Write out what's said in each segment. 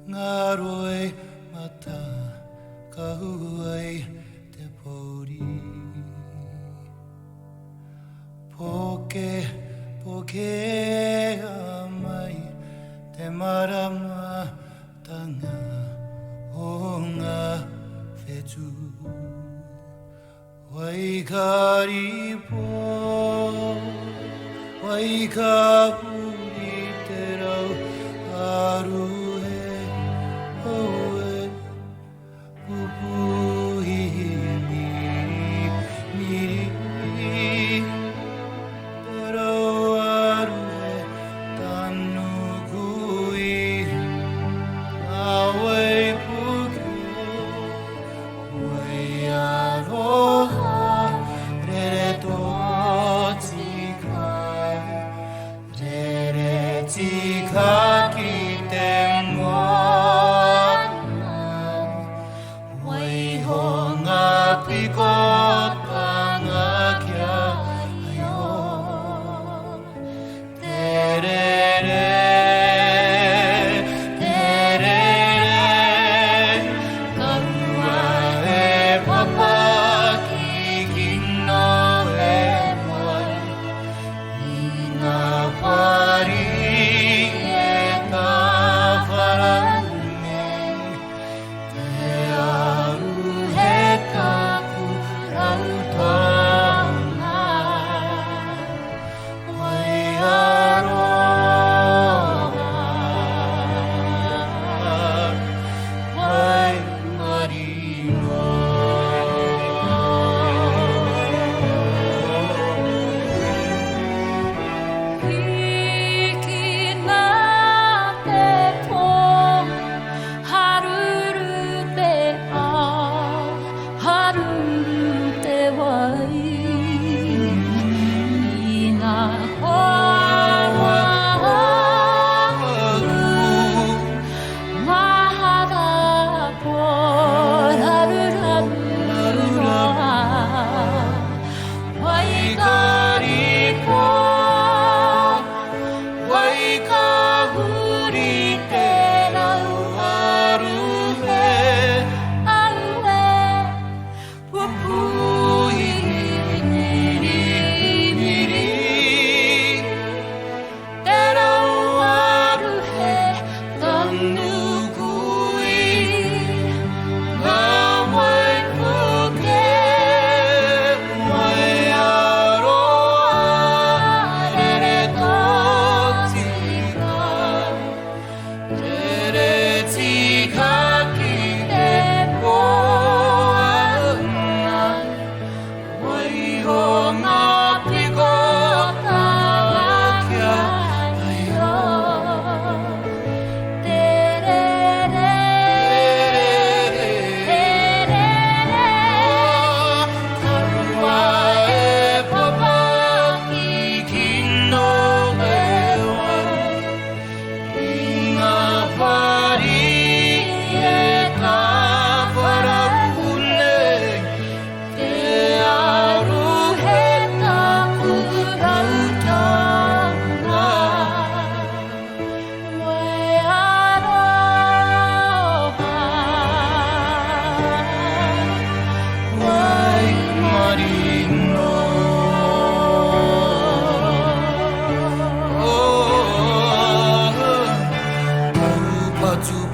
ngaroi mata kahuai te pori poke poke amai te marama tanga o ngā whetu waikari po waika puri te rau aru he oe pupuhi miri te rau aru he tanu kui awai puke wai aroha rere totika tika ki te moana wai ho ngā piko tanga kia aio terere karua e papa ki kino e moi i ngā pari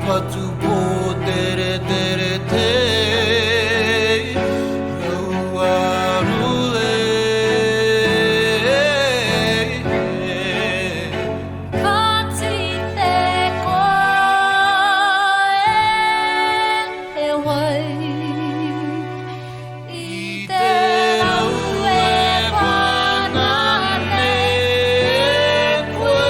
Patu po tere tere te rauaru Kati te koe e wai I te rau e whanane koe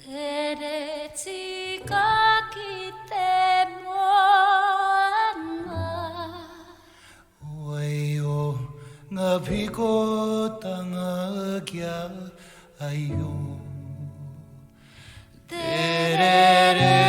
Rere tika ki te moana wai o ngā piko tanga kia aio Terere